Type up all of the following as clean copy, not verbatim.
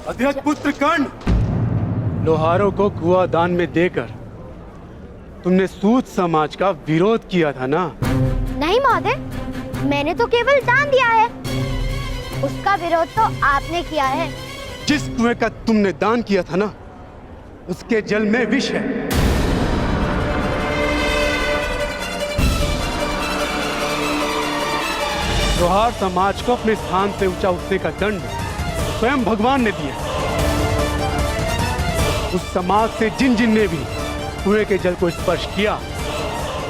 अध्यक्ष पुत्र कर्ण, लोहारों को कुआं दान में देकर तुमने सूत समाज का विरोध किया था ना? नहीं महोदय, मैंने तो केवल दान दिया है। उसका विरोध तो आपने किया है। जिस कुएं का तुमने दान किया था ना, उसके जल में विष है। लोहार समाज को अपने स्थान से ऊंचा उठने का दंड स्वयं भगवान ने दिया। उस समाज से जिन जिन ने भी कुएं के जल को स्पर्श किया,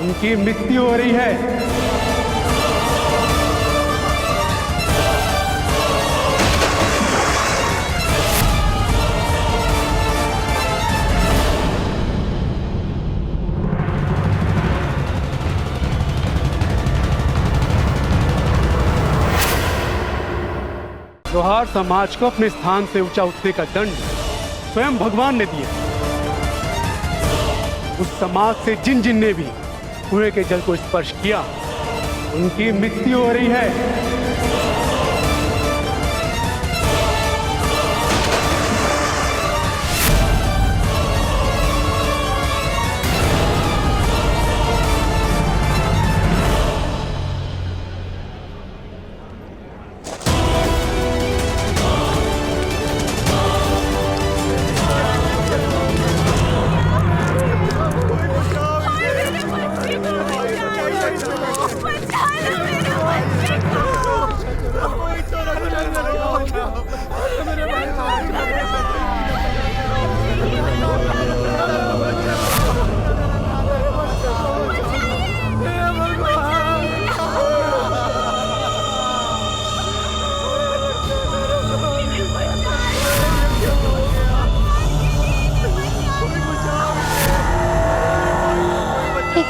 उनकी मृत्यु हो रही है। लोहार समाज को अपने स्थान से ऊंचा उठने का दंड स्वयं भगवान ने दिया। उस समाज से जिन जिन ने भी कुएं के जल को स्पर्श किया, उनकी मृत्यु हो रही है।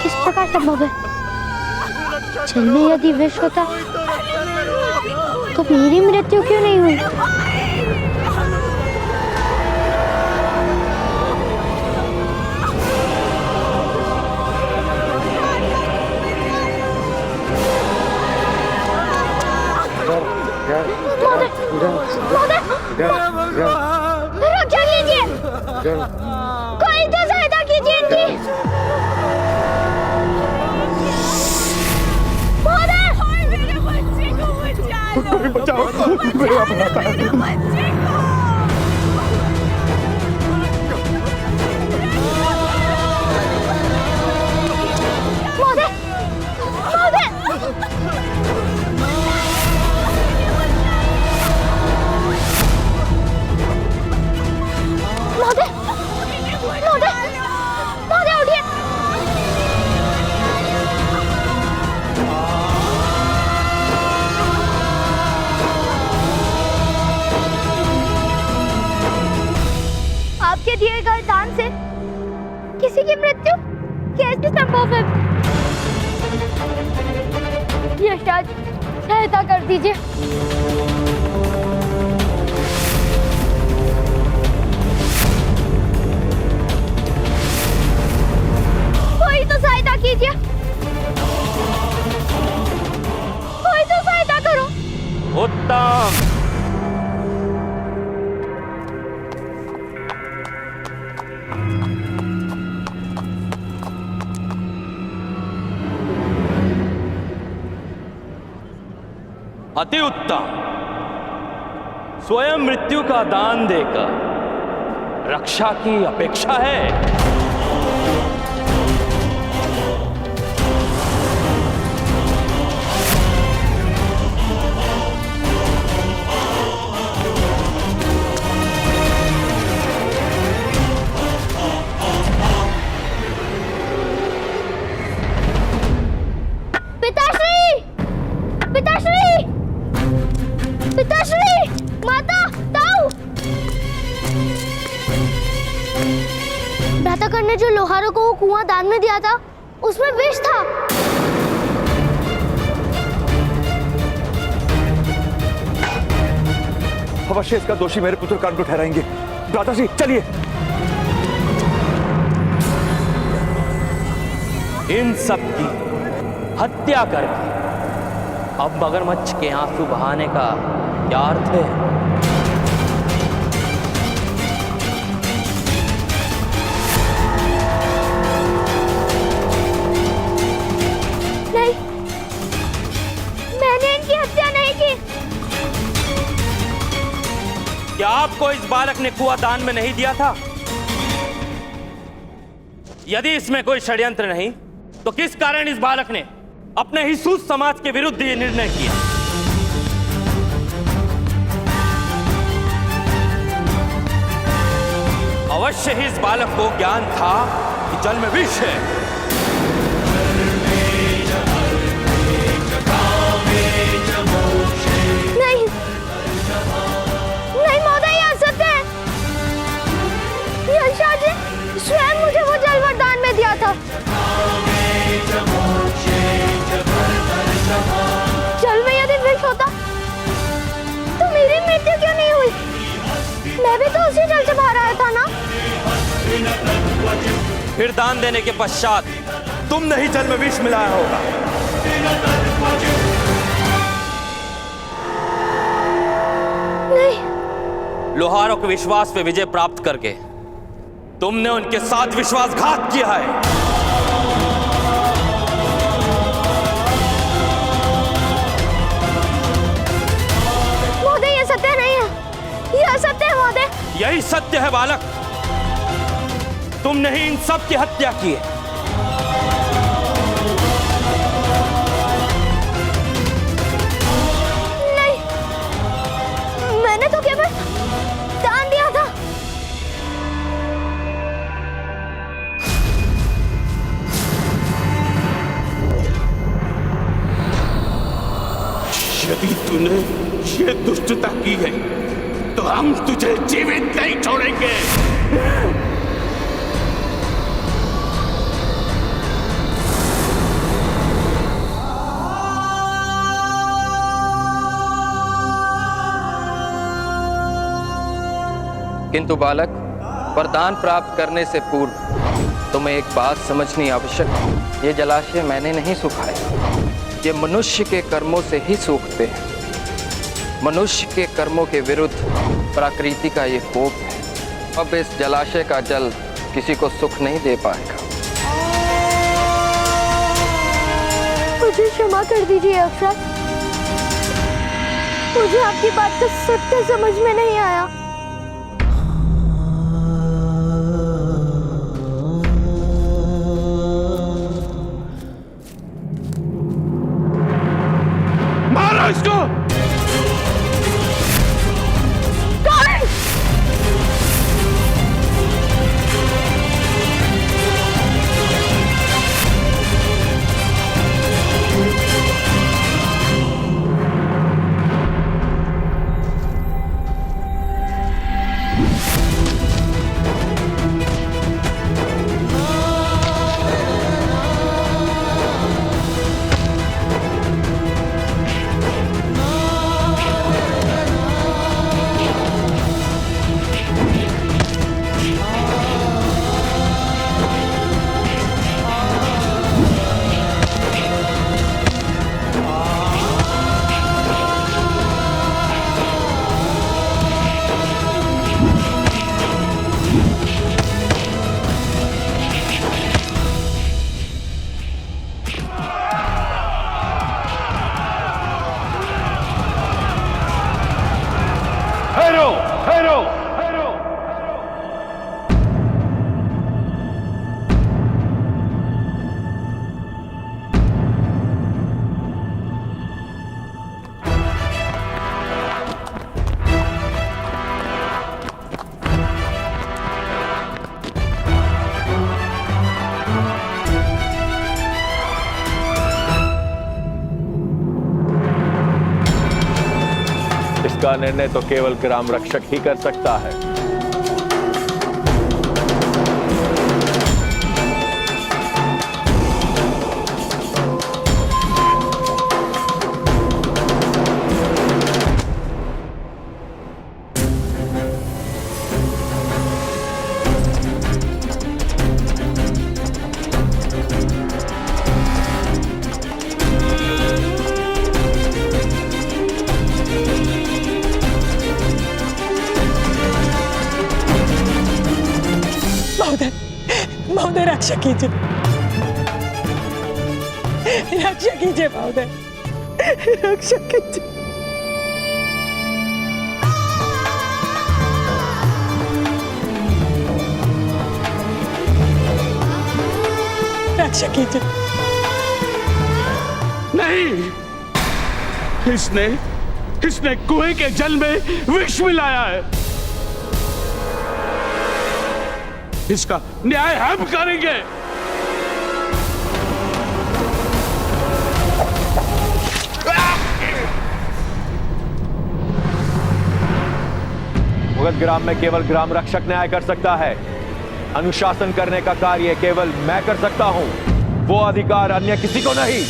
किस प्रकार संभव है? जल में यदि विष होता तो मेरी मृत्यु क्यों नहीं हुई? रक्षा कीजिए, कोई तो सहायता कीजिए इनकी। बचाओ, मेरा बच्चे को। दिए गए दान से किसी की मृत्यु कैसे संभव है? यशराज, सहायता कर दीजिए। कोई तो सहायता कीजिए, कोई तो सहायता करो। उत्तम। अति उत्तम। स्वयं मृत्यु का दान देकर रक्षा की अपेक्षा है। पिताश्री, पिताश्री, पिताश्री, माता, ताऊ। भ्राताकर्ण ने जो लोहारों को वो कुआं दान में दिया था, उसमें विष था। अवश्य इसका दोषी मेरे पुत्र कर्ण को ठहराएंगे। भ्राताश्री, चलिए। इन सब की हत्या करके अब मगरमच्छ के आंसू बहाने का क्या अर्थ है? क्या आपको इस बालक ने कुआं दान में नहीं दिया था? यदि इसमें कोई षड्यंत्र नहीं तो किस कारण इस बालक ने अपने ही सूत समाज के विरुद्ध ये निर्णय किया? अवश्य ही इस बालक को ज्ञान था कि जल में विष है। नहीं नहीं महोदय, यह सत्य है। यशाद जी स्वयं मुझे वो जल वरदान में दिया था। जल में यदि विष होता तो मेरी मृत्यु क्यों नहीं हुई? मैं भी तो उसी जल से बाहर आया था ना। फिर दान देने के पश्चात तुमने ही जल में विष मिलाया होगा। नहीं। लोहारों के विश्वास पे विजय प्राप्त करके तुमने उनके साथ विश्वासघात किया है। महोदय, यह सत्य नहीं है। यह सत्य है महोदय। यही सत्य है बालक, तुमने ही इन सब की हत्या की है। नहीं, मैंने तो केवल दान दिया था। यदि तूने ये दुष्टता की है तो हम तुझे जीवित नहीं छोड़ेंगे। किंतु बालक, वरदान प्राप्त करने से पूर्व तुम्हें एक बात समझनी आवश्यक है। ये जलाशय मैंने नहीं सुखाया, ये मनुष्य के कर्मों से ही सूखते हैं। मनुष्य के कर्मों के विरुद्ध प्रकृति का ये कोप है। अब इस जलाशय का जल किसी को सुख नहीं दे पाएगा। मुझे क्षमा कर दीजिए अक्षत, मुझे आपकी बात का सत्य समझ में नहीं आया। मारो इसको। इसका निर्णय तो केवल ग्राम रक्षक ही कर सकता है। महोदय रक्षा कीजिए, रक्षा कीजिए महोदय, रक्षा कीजिए। रक्षा कीजिए। नहीं, इसने कुएं के जल में विष मिलाया है। इसका न्याय हम करेंगे। मुगध ग्राम में केवल ग्राम रक्षक न्याय कर सकता है। अनुशासन करने का कार्य केवल मैं कर सकता हूं, वो अधिकार अन्य किसी को नहीं।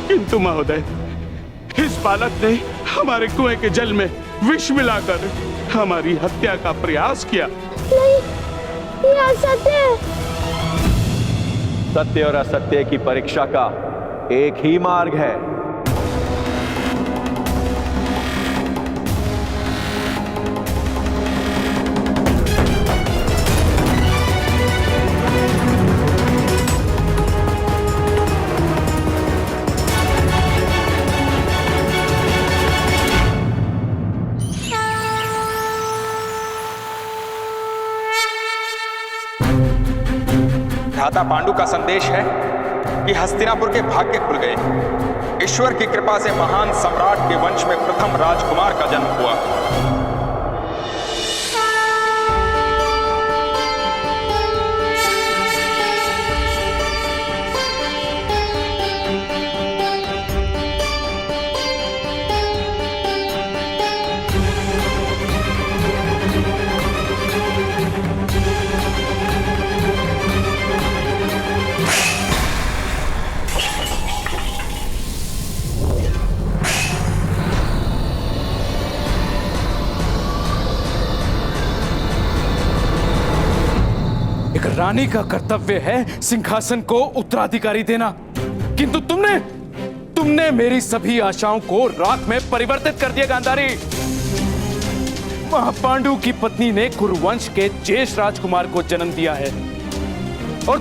किंतु महोदय, इस बालक ने हमारे कुएं के जल में विष मिलाकर हमारी हत्या का प्रयास किया। नहीं, ये असत्य है। सत्य और असत्य की परीक्षा का एक ही मार्ग है। भ्राता पांडु का संदेश है कि हस्तिनापुर के भाग्य खुल गए। ईश्वर की कृपा से महान सम्राट के वंश में प्रथम राजकुमार का जन्म हुआ। एक रानी का कर्तव्य है सिंहासन को उत्तराधिकारी देना, किंतु तुमने मेरी सभी आशाओं को राख में परिवर्तित कर दिया। गांधारी, महापांडु की पत्नी ने कुरुवंश के ज्येष्ठ राजकुमार को जन्म दिया है, और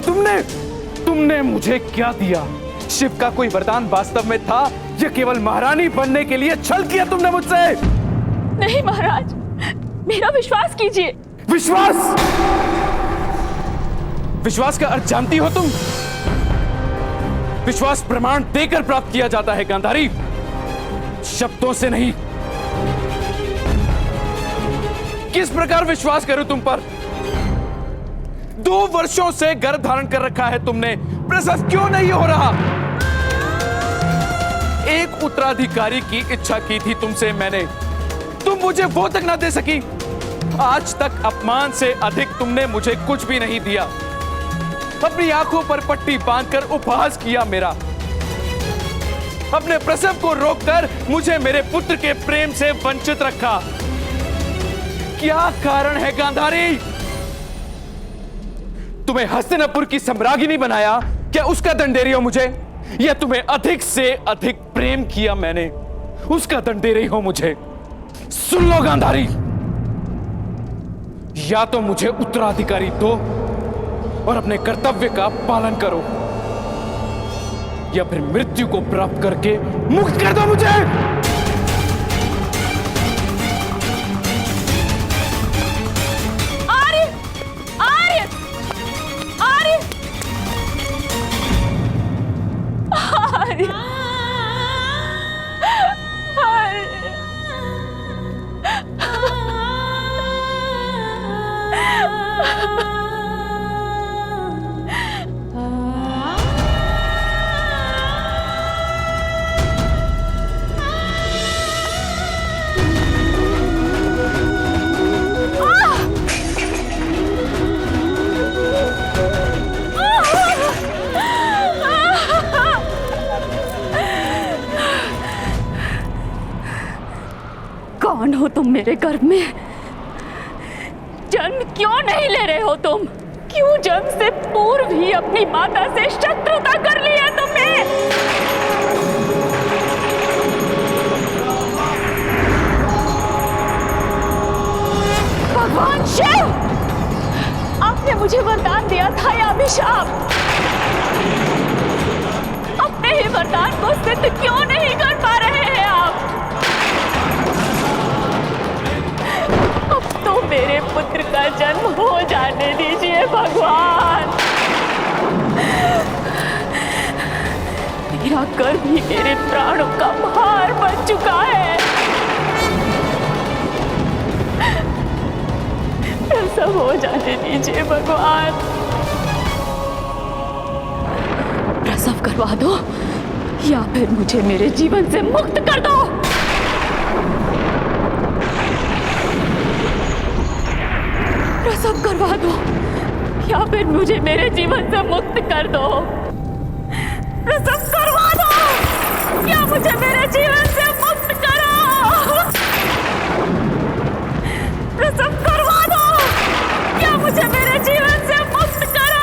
तुमने मुझे क्या दिया? शिव का कोई वरदान वास्तव में था या केवल महारानी बनने के लिए छल किया तुमने मुझसे? नहीं महाराज, मेरा विश्वास कीजिए। विश्वास का अर्थ जानती हो तुम? विश्वास प्रमाण देकर प्राप्त किया जाता है गांधारी, शब्दों से नहीं। किस प्रकार विश्वास करूं तुम पर? 2 वर्षों से गर्भ धारण कर रखा है तुमने, प्रसव क्यों नहीं हो रहा? एक उत्तराधिकारी की इच्छा की थी तुमसे मैंने, तुम मुझे वो तक ना दे सकी। आज तक अपमान से अधिक तुमने मुझे कुछ भी नहीं दिया। अपनी आंखों पर पट्टी बांधकर उपहास किया मेरा। अपने प्रसव को रोककर मुझे मेरे पुत्र के प्रेम से वंचित रखा। क्या कारण है गांधारी? तुम्हें हस्तिनापुर की सम्राज्ञी बनाया, क्या उसका दंडेरी हो मुझे? या तुम्हें अधिक से अधिक प्रेम किया मैंने, उसका दंडेरी हो मुझे? सुन लो गांधारी, या तो मुझे उत्तराधिकारी दो और अपने कर्तव्य का पालन करो, या फिर मृत्यु को प्राप्त करके मुक्त कर दो मुझे। आर्य, आर्य, आर्य, आर्य, कौन हो तुम मेरे गर्भ में? जन्म क्यों नहीं ले रहे हो तुम? क्यों जन्म से पूर्व ही अपनी माता से शत्रुता कर ली है तुमने? भगवान शिव, आपने मुझे वरदान दिया था या अभिशाप? अपने ही वरदान को सिद्ध क्यों नहीं कर पा रहे हैं आप? अब तो मेरे पुत्र का जन्म हो जाने दीजिए भगवान। मेरा गर्भ ही मेरे प्राणों का भार बन चुका है। प्रसव हो जाने दीजिए भगवान, प्रसव करवा दो या फिर मुझे मेरे जीवन से मुक्त कर दो। प्रसव करवा दो या फिर मुझे मेरे जीवन से मुक्त कर दो। प्रसव करवा दो या मुझे मेरे जीवन से मुक्त करो। प्रसव करवा दो या मुझे मेरे जीवन से मुक्त करो।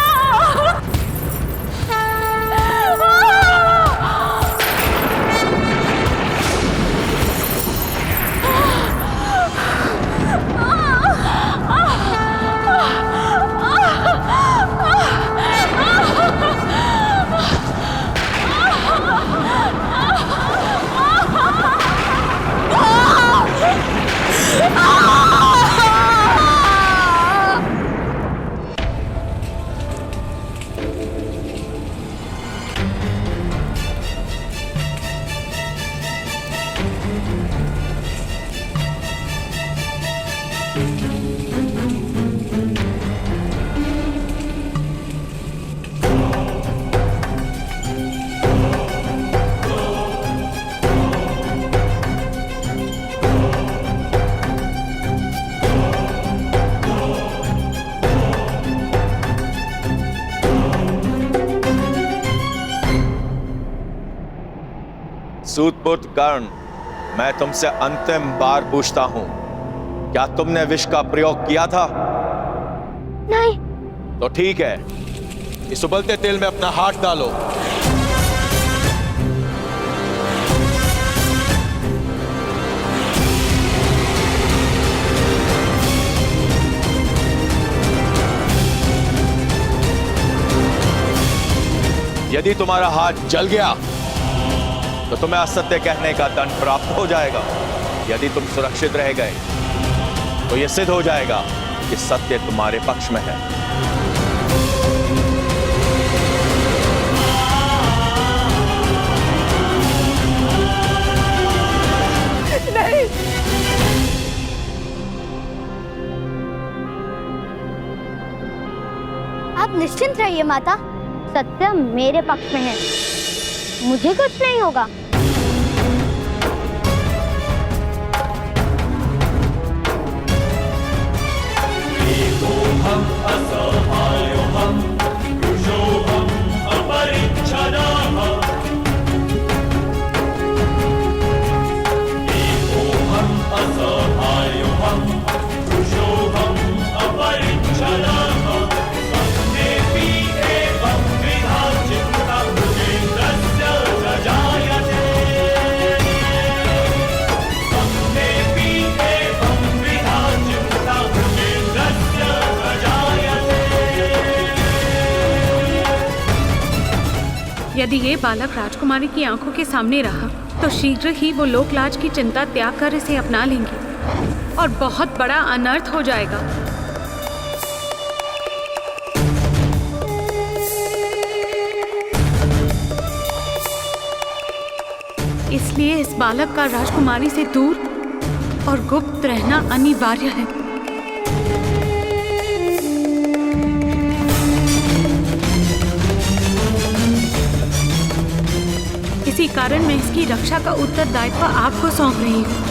सूतपुत्र कर्ण, मैं तुमसे अंतिम बार पूछता हूं, क्या तुमने विष का प्रयोग किया था? नहीं। तो ठीक है, इस उबलते तेल में अपना हाथ डालो। यदि तुम्हारा हाथ जल गया तो तुम्हें असत्य कहने का दंड प्राप्त हो जाएगा। यदि तुम सुरक्षित रह गए तो यह सिद्ध हो जाएगा कि सत्य तुम्हारे पक्ष में है। नहीं, आप निश्चिंत रहिए माता, सत्य मेरे पक्ष में है, मुझे कुछ नहीं होगा। यदि ये बालक राजकुमारी की आंखों के सामने रहा तो शीघ्र ही वो लोकलाज की चिंता त्याग कर इसे अपना लेंगे और बहुत बड़ा अनर्थ हो जाएगा। इसलिए इस बालक का राजकुमारी से दूर और गुप्त रहना अनिवार्य है। इसी कारण मैं इसकी रक्षा का उत्तरदायित्व आपको सौंप रही हूँ।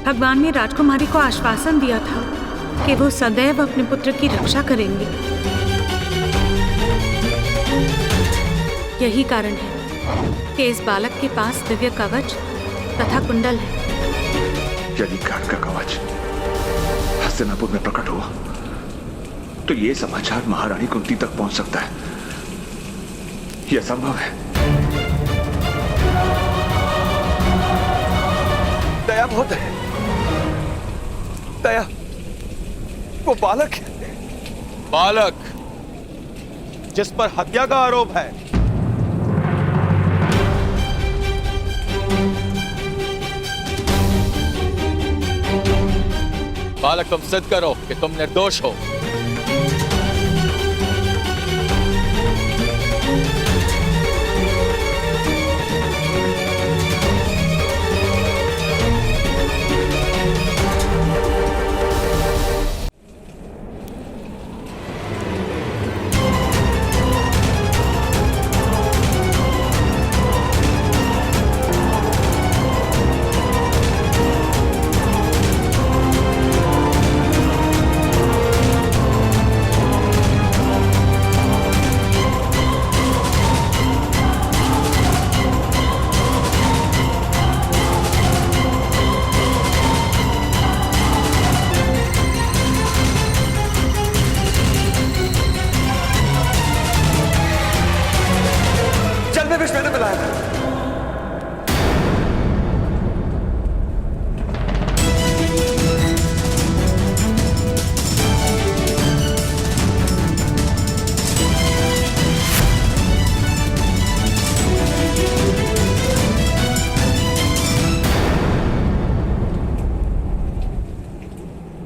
भगवान ने राजकुमारी को आश्वासन दिया था कि वो सदैव अपने पुत्र की रक्षा करेंगे। यही कारण है कि इस बालक के पास दिव्य कवच तथा कुंडल है। यदि ज्ञान का कवच हस्तिनापुर में प्रकट हुआ तो ये समाचार महारानी कुंती तक पहुंच सकता है। यह संभव है। दया बहुत है। दया, वो बालक है। बालक जिस पर हत्या का आरोप है, बालक तुम सिद्ध करो कि तुम निर्दोष हो। मैंने बुलाया था।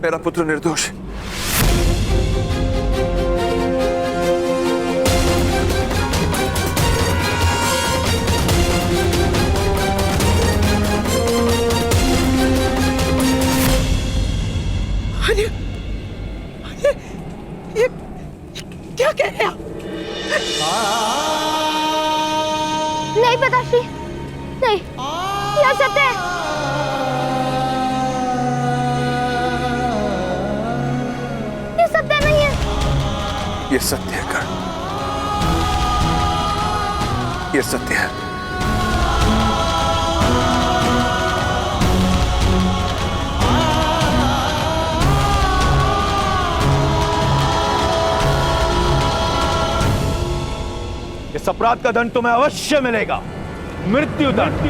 मेरा पुत्र निर्दोष है। ये क्या कह रहे हैं? नहीं पता श्री, नहीं, यह सत्य है। ये सत्य नहीं है। ये सत्य है कर्ण, ये सत्य है। इस अपराध का दंड तुम्हें अवश्य मिलेगा, मृत्यु दंड।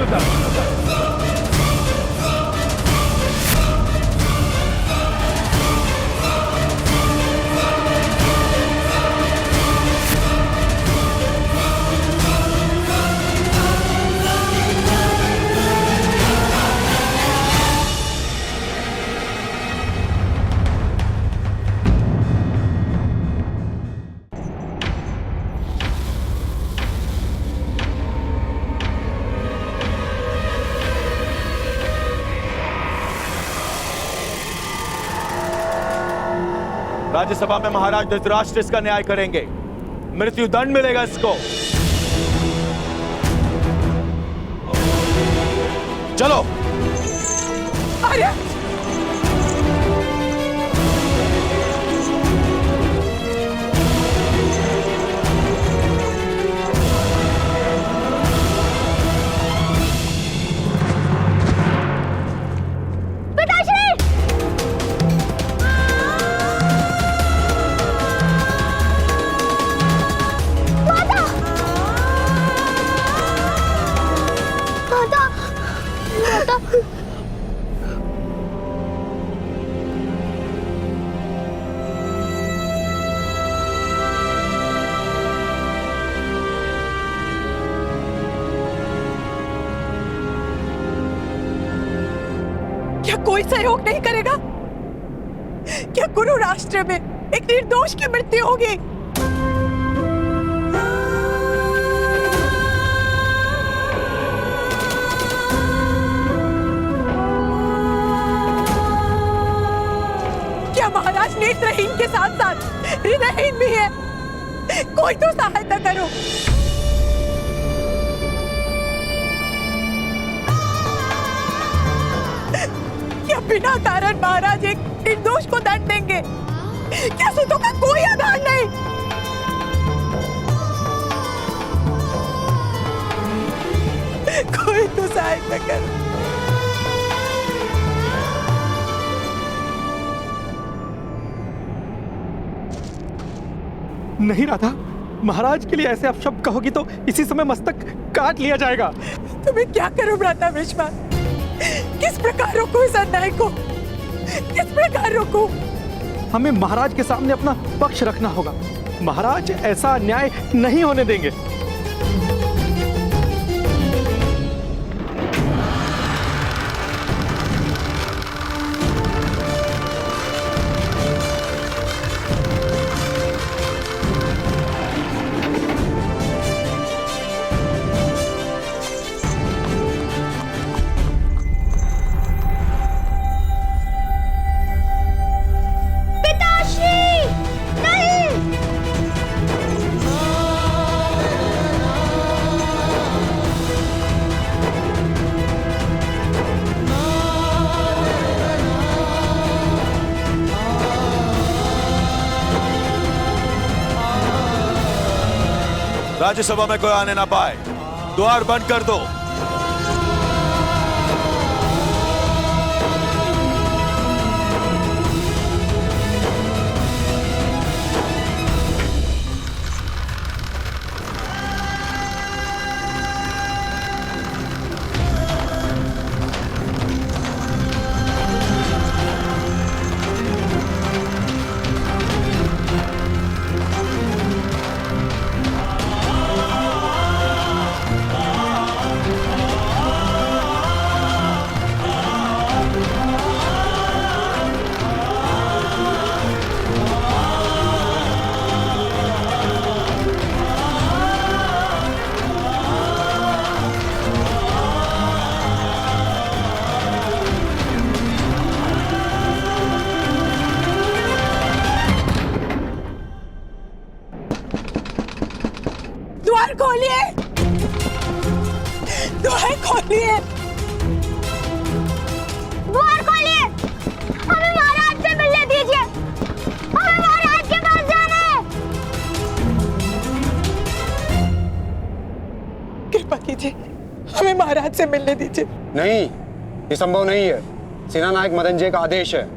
राज्यसभा में महाराज धृतराष्ट्र इसका न्याय करेंगे, मृत्यु दंड मिलेगा इसको। चलो। आर्य, क्या कोई सहयोग नहीं करेगा? क्या गुरु राष्ट्र में एक निर्दोष की मृत्यु होगी? क्या महाराज नेत्रहीन के साथ साथ हृदयहीन भी है? कोई तो सहायता करो। क्या बिना कारण महाराज एक निर्दोष को दंड देंगे? क्या सूतों का कोई आधार नहीं? कोई तो सहायता करो। नहीं राधा, महाराज के लिए ऐसे अपशब्द कहोगी तो इसी समय मस्तक काट लिया जाएगा। तुम्हें क्या करूं भ्राता भीष्मा? किस प्रकार रोकूं इस अन्याय को? किस प्रकार रोकूं? हमें महाराज के सामने अपना पक्ष रखना होगा। महाराज ऐसा अन्याय नहीं होने देंगे। राज्यसभा में कोई आने ना पाए, द्वार बंद कर दो। द्वार खोलिए, द्वार खोलिए, द्वार खोलिए। हमें महाराज से मिलने दीजिए। हमें महाराज के पास जाना है। कृपा कीजिए, हमें महाराज से मिलने दीजिए। नहीं, ये संभव नहीं है। सेना नायक मदनजय का आदेश है,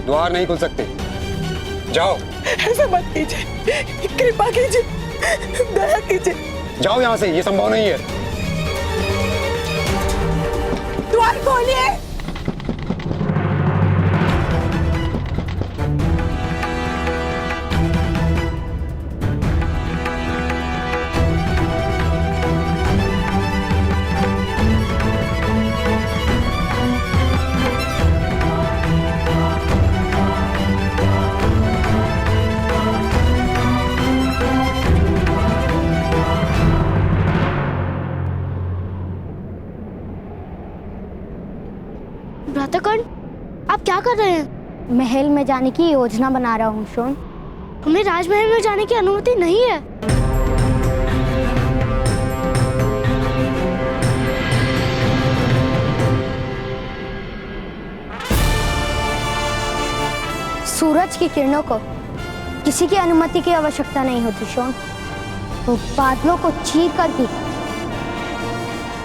द्वार नहीं खुल सकते। जाओ। ऐसा मत कीजिए, कृपा कीजिए, दया कीजिए। जाओ यहाँ से, ये संभव नहीं है। द्वार खोलिए। भ्राताकर्ण, आप क्या कर रहे हैं? महल में जाने की योजना बना रहा हूँ शोन। हमें राजमहल में जाने की अनुमति नहीं है। सूरज की किरणों को किसी की अनुमति की आवश्यकता नहीं होती शोन। वो बादलों को चीर कर भी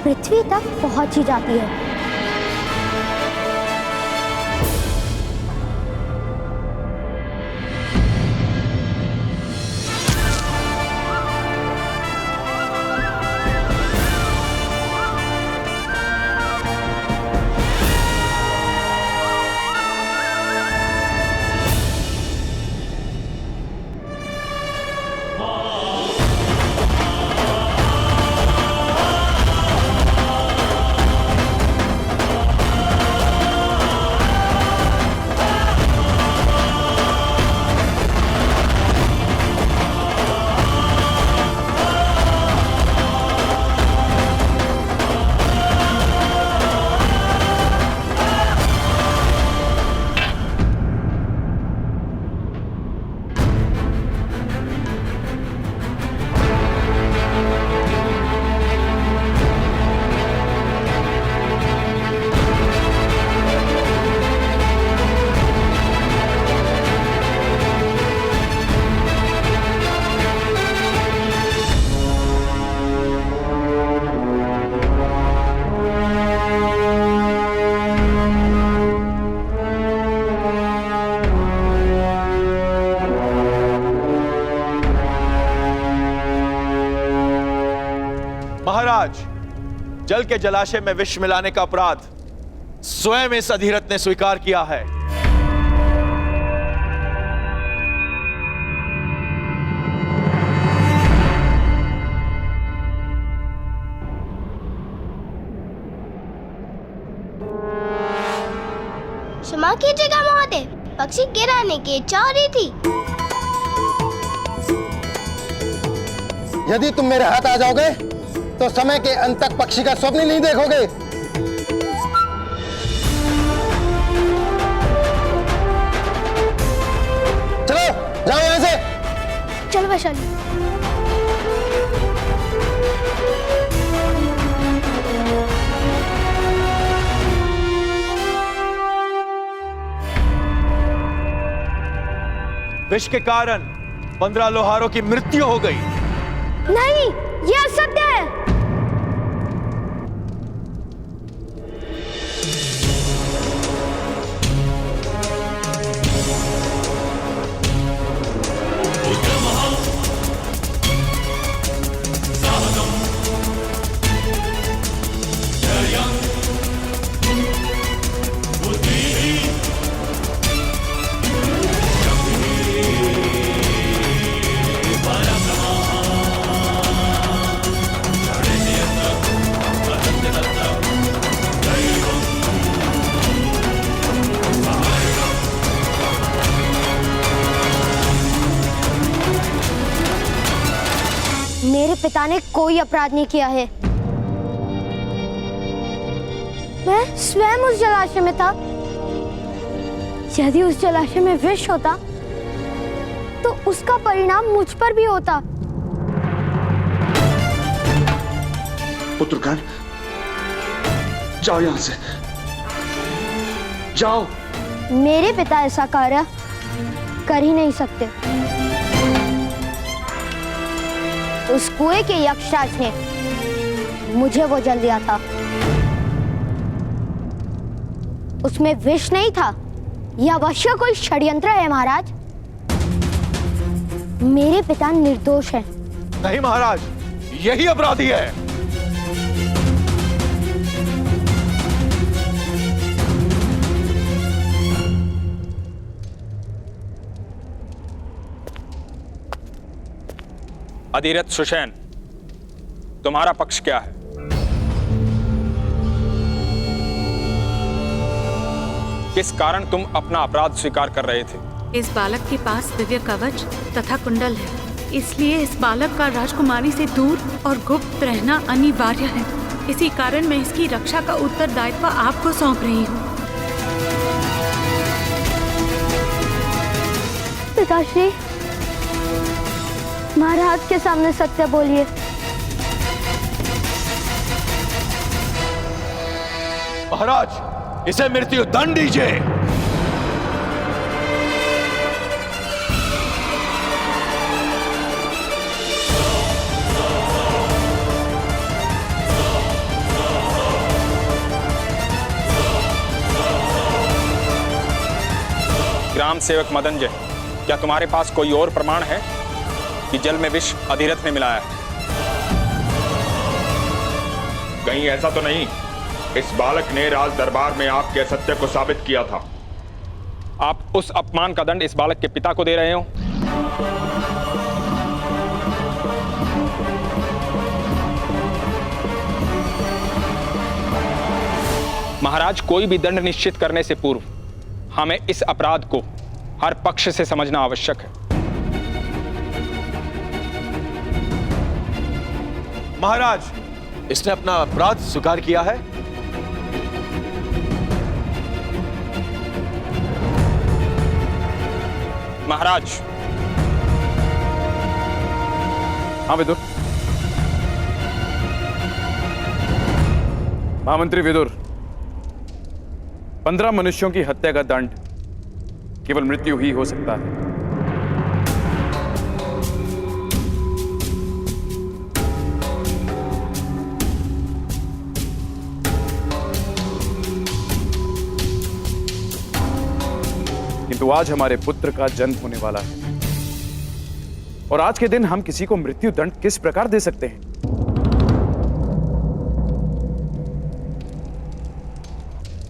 पृथ्वी तक पहुंच ही जाती है। महाराज, जल के जलाशय में विष मिलाने का अपराध स्वयं इस अधिरथ ने स्वीकार किया है। क्षमा कीजिएगा महोदय, पक्षी गिराने की इच्छा हो रही थी। यदि तुम मेरे हाथ आ जाओगे तो समय के अंत तक पक्षी का स्वप्न नहीं देखोगे। चलो जाओ यहाँ से। चलो वैशाली। विष के कारण 15 लोहारों की मृत्यु हो गई। नहीं, यह असत्य है। मेरे पिता ने कोई अपराध नहीं किया है। मैं स्वयं उस जलाशय में था। यदि उस जलाशय में विष होता तो उसका परिणाम मुझ पर भी होता। पुत्रकान, जाओ यहां से, जाओ। मेरे पिता ऐसा कार्य कर ही नहीं सकते। उस कुएं के यक्षराज ने मुझे वो जल दिया था। उसमें विष नहीं था। यह अवश्य कोई षड्यंत्र है महाराज। मेरे पिता निर्दोष हैं। नहीं महाराज, यही अपराधी है। अधिरथ सुषेण, तुम्हारा पक्ष क्या है? किस कारण तुम अपना अपराध स्वीकार कर रहे थे? इस बालक के पास दिव्य कवच तथा कुंडल है, इसलिए इस बालक का राजकुमारी से दूर और गुप्त रहना अनिवार्य है। इसी कारण मैं इसकी रक्षा का उत्तरदायित्व आपको सौंप रही हूँ। पिताश्री, महाराज के सामने सत्य बोलिए। महाराज, इसे मृत्यु दंड दीजिए। ग्राम सेवक मदनजय, क्या तुम्हारे पास कोई और प्रमाण है कि जल में विष अधिरथ ने मिलाया है? कहीं ऐसा तो नहीं इस बालक ने राज दरबार में आपके असत्य को साबित किया था? आप उस अपमान का दंड इस बालक के पिता को दे रहे हो? महाराज, कोई भी दंड निश्चित करने से पूर्व हमें इस अपराध को हर पक्ष से समझना आवश्यक है। महाराज, इसने अपना अपराध स्वीकार किया है। महाराज। हाँ विदुर। महामंत्री विदुर, 15 मनुष्यों की हत्या का दंड केवल मृत्यु ही हो सकता है। किंतु आज हमारे पुत्र का जन्म होने वाला है और आज के दिन हम किसी को मृत्यु दंड किस प्रकार दे सकते हैं?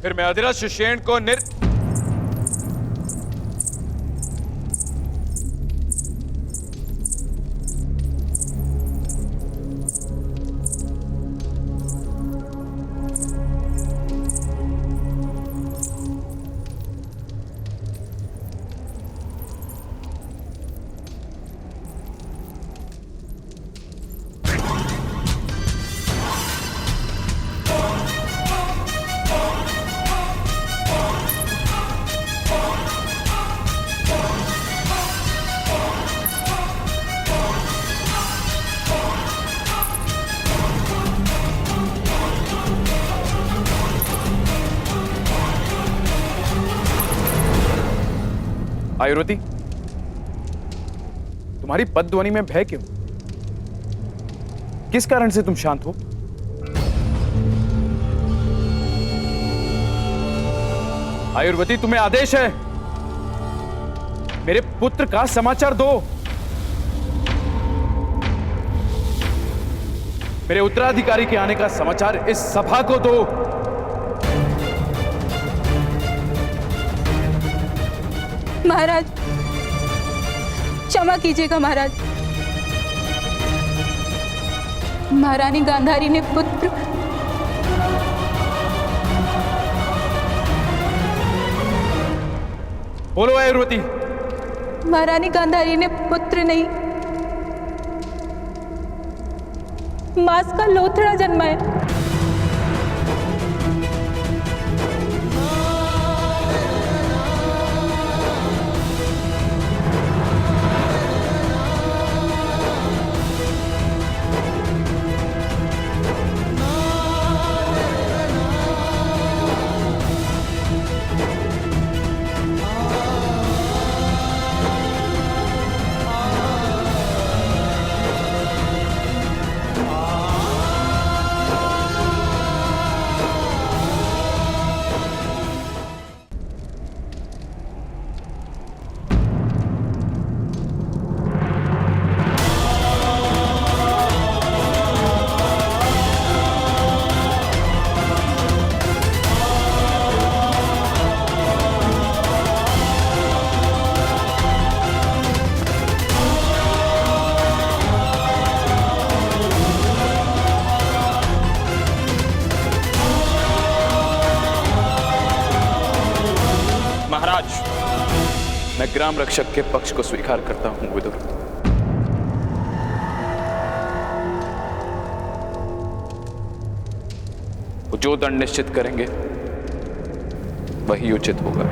फिर मैं अधिरथ शिष्येन को आयुर्वती, तुम्हारी पदध्वनि में भय क्यों? किस कारण से तुम शांत हो? आयुर्वती, तुम्हें आदेश है, मेरे पुत्र का समाचार दो। मेरे उत्तराधिकारी के आने का समाचार इस सभा को दो। महाराज, क्षमा कीजिएगा महाराज। महारानी गांधारी ने पुत्र बोलो आयुर्वती। महारानी गांधारी ने पुत्र नहीं, मांस का लोथड़ा जन्मा है। मैं ग्राम रक्षक के पक्ष को स्वीकार करता हूं विदुर। वो जो दंड निश्चित करेंगे वही उचित होगा।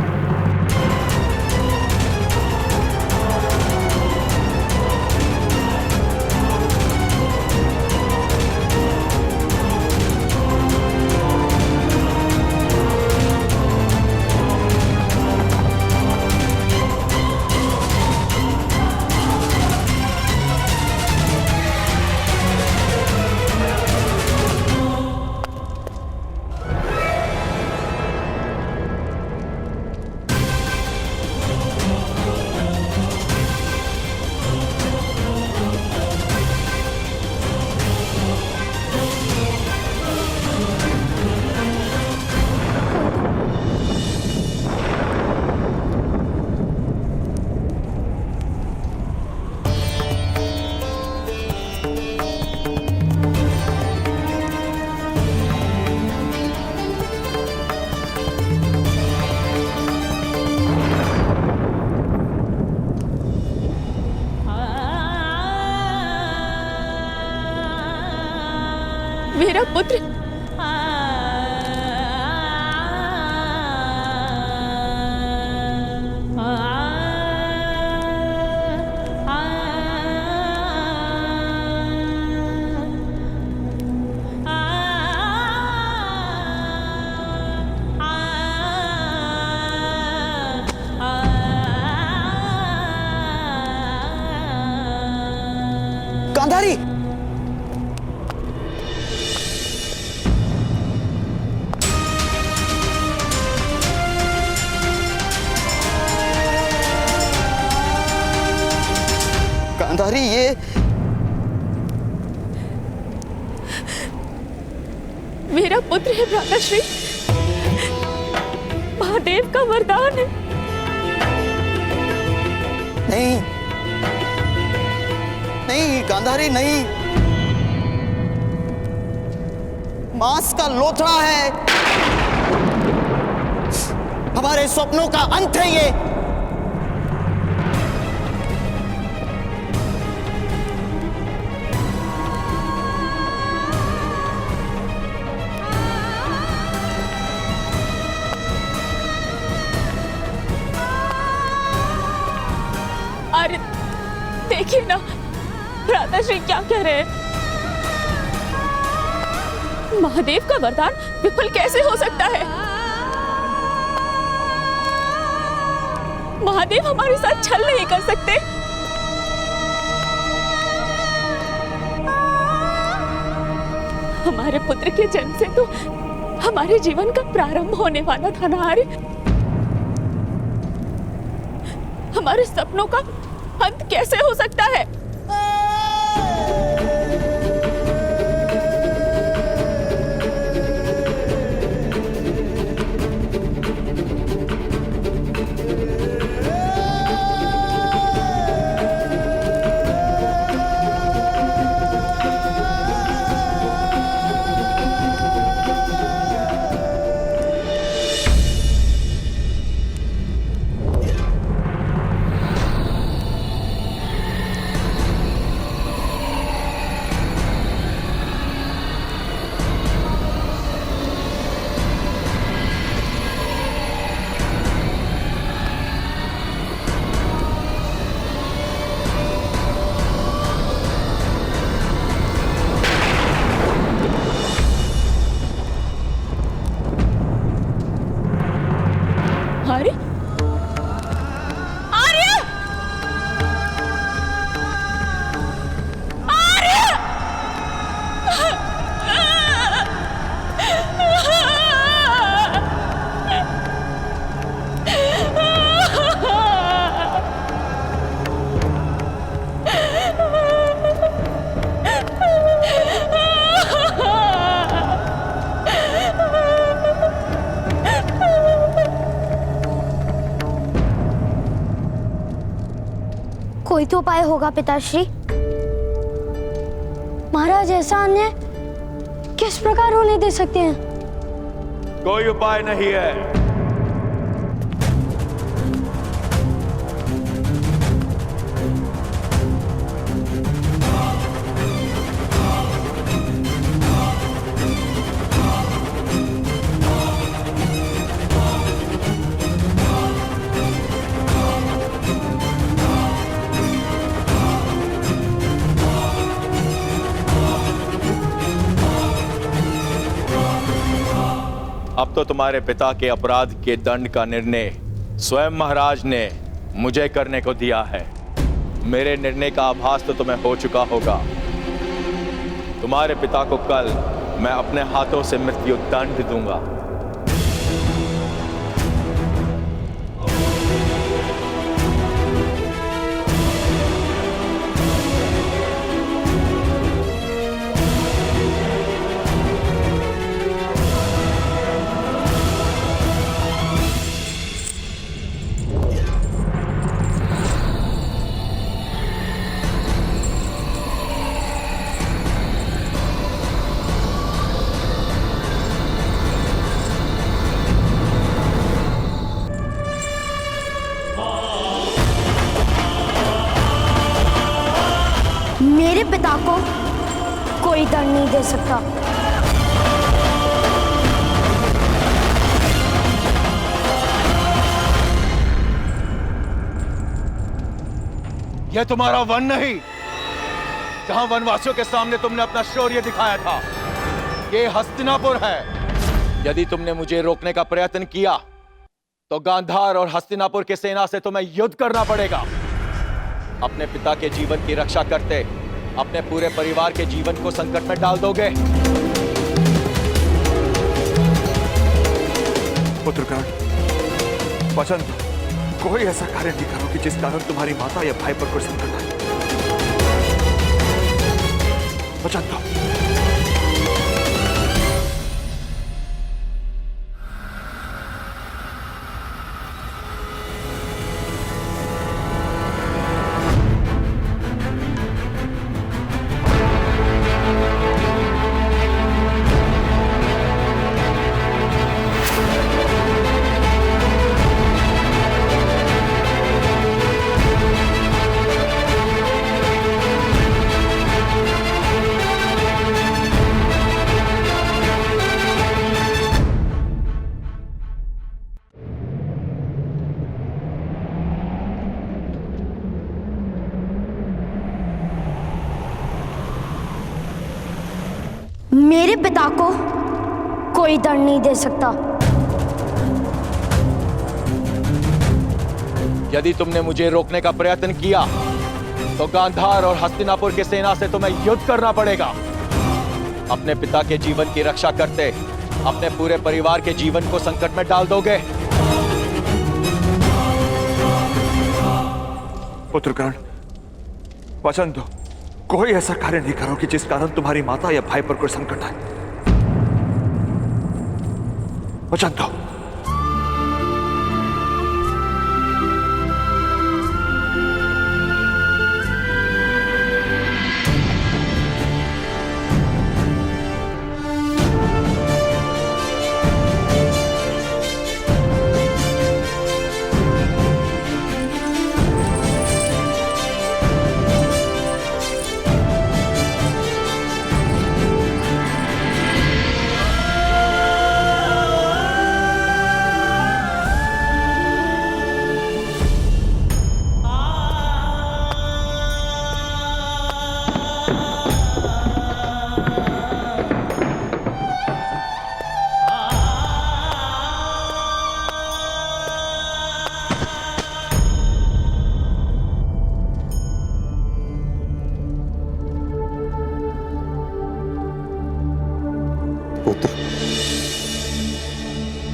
मेरा पुत्र गांधारी, गांधारी, ये मेरा पुत्र है भ्राताश्री। महादेव का वरदान है। नहीं नहीं गांधारी, नहीं, मांस का लोथड़ा है, हमारे स्वप्नों का अंत है ये। अरे देखिए ना भ्राताश्री क्या कह रहे हैं। महादेव का वरदान विफल कैसे हो सकता है? महादेव हमारे साथ छल नहीं कर सकते। हमारे पुत्र के जन्म से तो हमारे जीवन का प्रारंभ होने वाला था ना आर्य। हमारे सपनों का अंत कैसे हो सकता है? कोई तो उपाय होगा पिताश्री। महाराज ऐसा अन्याय किस प्रकार होने दे सकते हैं? कोई उपाय नहीं है। अब तो तुम्हारे पिता के अपराध के दंड का निर्णय स्वयं महाराज ने मुझे करने को दिया है। मेरे निर्णय का आभास तो तुम्हें हो चुका होगा। तुम्हारे पिता को कल मैं अपने हाथों से मृत्यु दंड दूंगा। मेरे पिता को कोई दंड नहीं दे सकता। यह तुम्हारा वन नहीं, जहां वनवासियों के सामने तुमने अपना शौर्य दिखाया था। ये हस्तिनापुर है। यदि तुमने मुझे रोकने का प्रयत्न किया तो गांधार और हस्तिनापुर की सेना से तुम्हें युद्ध करना पड़ेगा। अपने पिता के जीवन की रक्षा करते अपने पूरे परिवार के जीवन को संकट में डाल दोगे। पुत्रकांड, वचन दो, कोई ऐसा कार्य नहीं करोगे जिस कारण तुम्हारी माता या भाई पर कोई संकट आए। वचन दो। मेरे पिता को कोई दंड नहीं दे सकता। यदि तुमने मुझे रोकने का प्रयत्न किया तो गांधार और हस्तिनापुर की सेना से तुम्हें युद्ध करना पड़ेगा। अपने पिता के जीवन की रक्षा करते अपने पूरे परिवार के जीवन को संकट में डाल दोगे। पुत्रगण, वचन दो, कोई ऐसा कार्य नहीं करो कि जिस कारण तुम्हारी माता या भाई पर कोई संकट आए। वचन दो।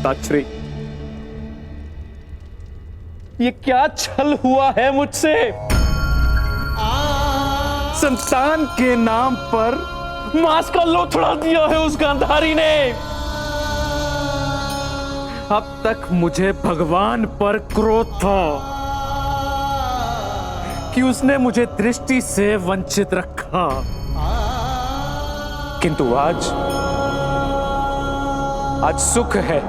ताक्षरी, ये क्या छल हुआ है मुझसे? संतान के नाम पर मांस का लोथड़ा दिया है उस गांधारी ने। अब तक मुझे भगवान पर क्रोध था कि उसने मुझे दृष्टि से वंचित रखा, किंतु आज सुख है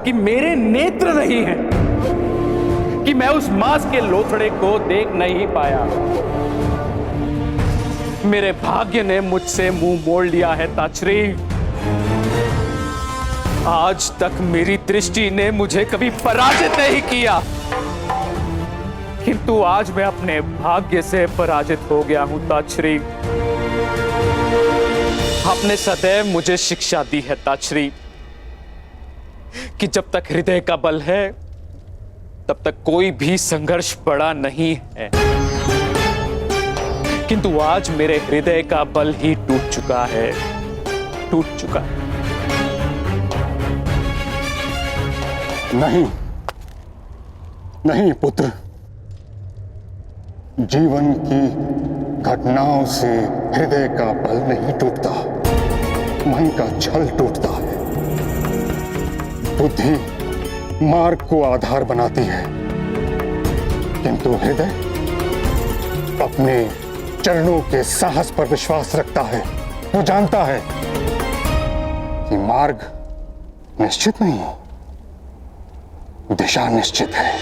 कि मेरे नेत्र नहीं हैं, कि मैं उस मांस के लोथड़े को देख नहीं पाया। मेरे भाग्य ने मुझसे मुंह मोड़ लिया है ताक्षरी। आज तक मेरी दृष्टि ने मुझे कभी पराजित नहीं किया, किंतु आज मैं अपने भाग्य से पराजित हो गया हूं ताक्षरी। आपने सदैव मुझे शिक्षा दी है ताक्षरी कि जब तक हृदय का बल है तब तक कोई भी संघर्ष बड़ा नहीं है, किंतु आज मेरे हृदय का बल ही टूट चुका है, टूट चुका है। नहीं नहीं पुत्र, जीवन की घटनाओं से हृदय का बल नहीं टूटता, मन का छल टूटता है। बुद्धि मार्ग को आधार बनाती है, किंतु हृदय अपने चरणों के साहस पर विश्वास रखता है। वो जानता है कि मार्ग निश्चित नहीं, दिशा निश्चित है।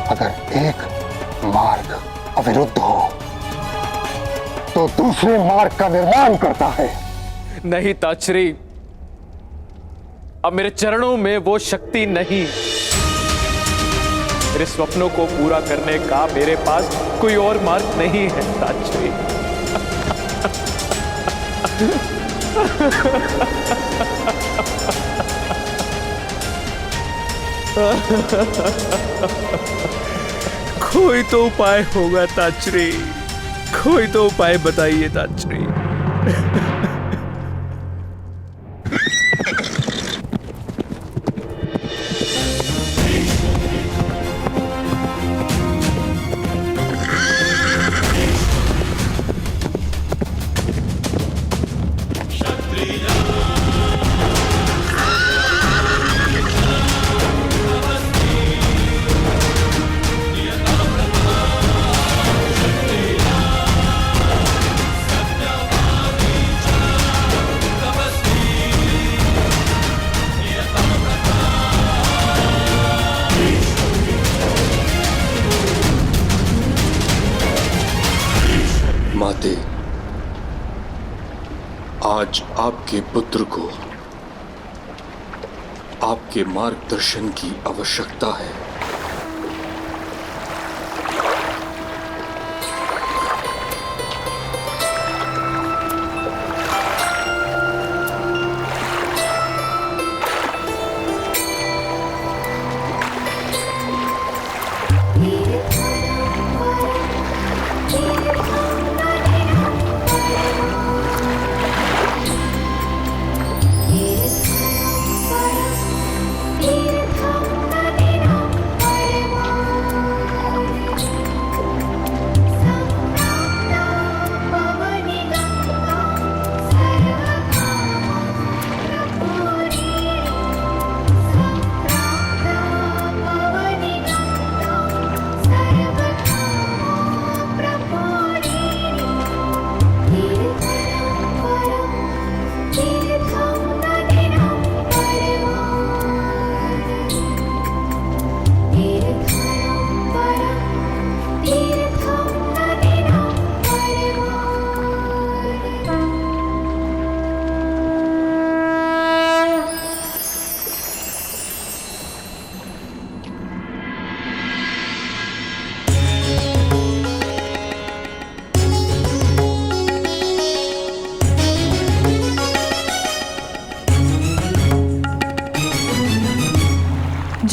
अगर एक मार्ग अविरुद्ध हो तो दूसरे मार्ग का निर्माण करता है। नहीं ताक्षरी, अब मेरे चरणों में वो शक्ति नहीं। मेरे स्वप्नों को पूरा करने का मेरे पास कोई और मार्ग नहीं है ताक्षरी। कोई तो उपाय होगा ताक्षरी, कोई तो उपाय बताइए ताक्षरी। माते, आज आपके पुत्र को आपके मार्गदर्शन की आवश्यकता है।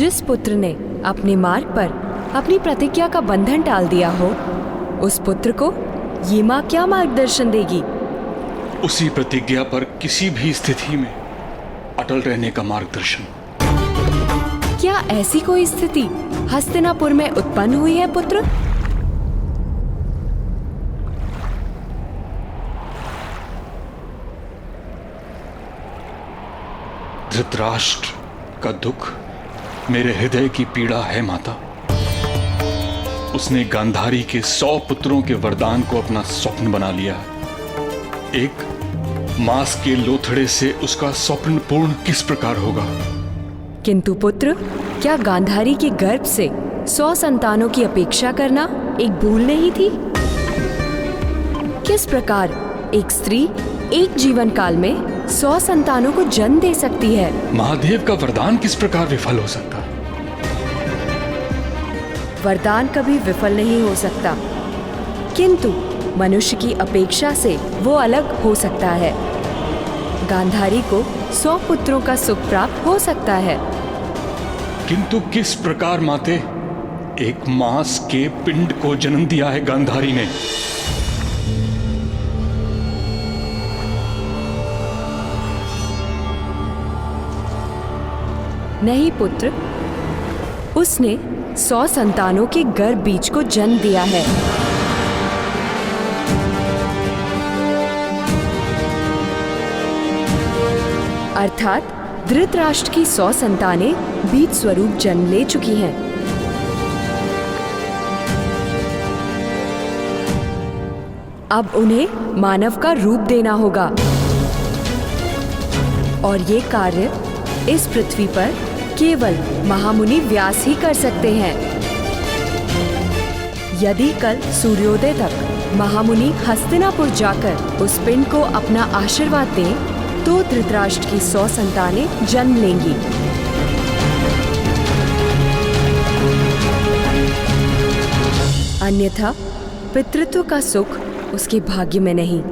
जिस पुत्र ने अपने मार्ग पर अपनी प्रतिज्ञा का बंधन टाल दिया हो, उस पुत्र को ये माँ क्या मार्गदर्शन देगी? उसी प्रतिज्ञा पर किसी भी स्थिति में अटल रहने का मार्गदर्शन। क्या ऐसी कोई स्थिति हस्तिनापुर में उत्पन्न हुई है पुत्र? धृतराष्ट्र का दुख मेरे हृदय की पीड़ा है माता। उसने गांधारी के 100 पुत्रों के वरदान को अपना स्वप्न बना लिया है। एक मांस के लोथड़े से उसका स्वप्न पूर्ण किस प्रकार होगा? किंतु पुत्र, क्या गांधारी के गर्भ से 100 संतानों की अपेक्षा करना एक भूल नहीं थी? किस प्रकार एक स्त्री एक जीवन काल में 100 संतानों को जन्म दे सकती है? महादेव का वरदान किस प्रकार विफल हो सकता है? वरदान कभी विफल नहीं हो सकता, किंतु मनुष्य की अपेक्षा से वो अलग हो सकता है। गांधारी को 100 पुत्रों का सुख प्राप्त हो सकता है। किंतु किस प्रकार माते? एक मांस के पिंड को जन्म दिया है गांधारी ने। नहीं पुत्र, उसने 100 संतानों के गर्भ बीज को जन्म दिया है। अर्थात धृतराष्ट्र की 100 संतानें बीज स्वरूप जन्म ले चुकी हैं। अब उन्हें मानव का रूप देना होगा और ये कार्य इस पृथ्वी पर केवल महामुनि व्यास ही कर सकते हैं। यदि कल सूर्योदय तक महामुनि हस्तिनापुर जाकर उस पिंड को अपना आशीर्वाद दें, तो धृतराष्ट्र की 100 संतानें जन्म लेंगी। अन्यथा पितृत्व का सुख उसके भाग्य में नहीं।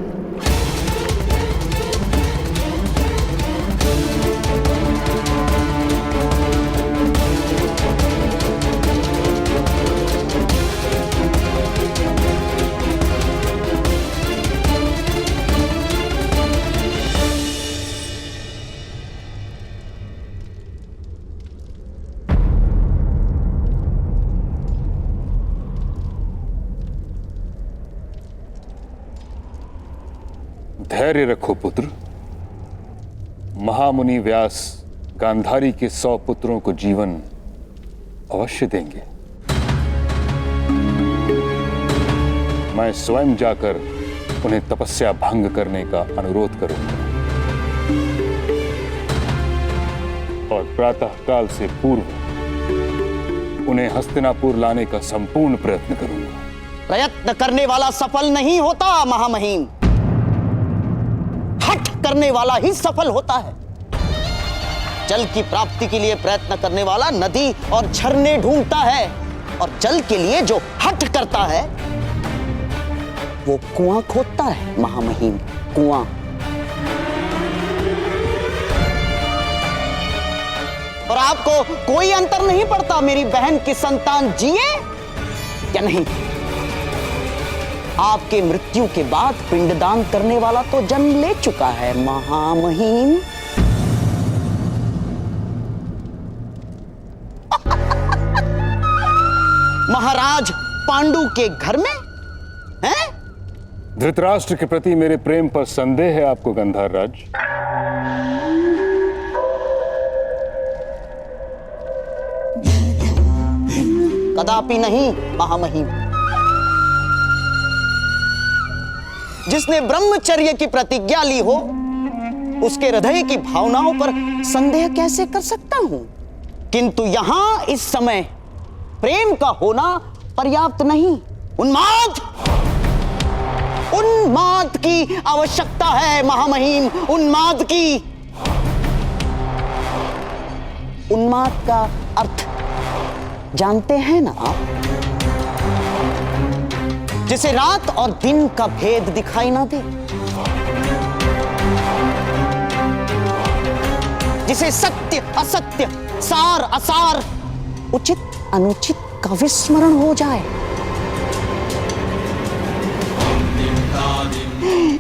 धैर्य रखो पुत्र। महामुनि व्यास गांधारी के 100 पुत्रों को जीवन अवश्य देंगे। मैं स्वयं जाकर उन्हें तपस्या भंग करने का अनुरोध करूंगा और प्रातः काल से पूर्व उन्हें हस्तिनापुर लाने का संपूर्ण प्रयत्न करूंगा। प्रयत्न करने वाला सफल नहीं होता महामहिम, हठ करने वाला ही सफल होता है। जल की प्राप्ति के लिए प्रयत्न करने वाला नदी और झरने ढूंढता है, और जल के लिए जो हठ करता है वो कुआं खोदता है महामहिम, कुआं। और आपको कोई अंतर नहीं पड़ता मेरी बहन की संतान जिए या नहीं। आपके मृत्यु के बाद पिंडदान करने वाला तो जन्म ले चुका है महामहिम। महाराज पांडु के घर में हैं? धृतराष्ट्र के प्रति मेरे प्रेम पर संदेह है आपको गंधार राज? कदापि नहीं महामहिम। जिसने ब्रह्मचर्य की प्रतिज्ञा ली हो, उसके हृदय की भावनाओं पर संदेह कैसे कर सकता हूं? किंतु यहां इस समय प्रेम का होना पर्याप्त नहीं। उन्माद, उन्माद की आवश्यकता है महामहिम, उन्माद की। उन्माद का अर्थ जानते हैं ना आप? जिसे रात और दिन का भेद दिखाई ना दे, जिसे सत्य असत्य, सार असार उचित अनुचित का विस्मरण हो जाए।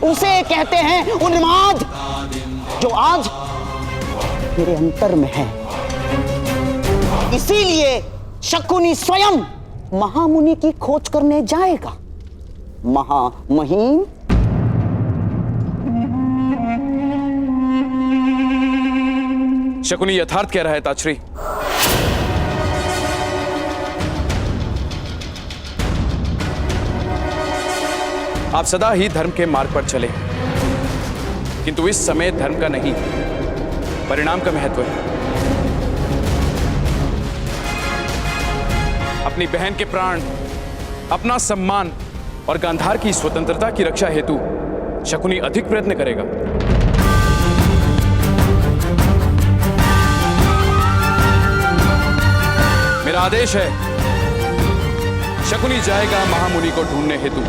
उसे कहते हैं उन्माद, जो आज मेरे अंतर में है। इसीलिए शकुनी स्वयं महामुनि की खोज करने जाएगा। महामहिम, शकुनी यथार्थ कह रहा है ताश्री। आप सदा ही धर्म के मार्ग पर चले, किंतु इस समय धर्म का नहीं, परिणाम का महत्व है। अपनी बहन के प्राण, अपना सम्मान और गांधार की स्वतंत्रता की रक्षा हेतु शकुनी अधिक प्रयत्न करेगा। मेरा आदेश है, शकुनी जाएगा महामुनि को ढूंढने हेतु।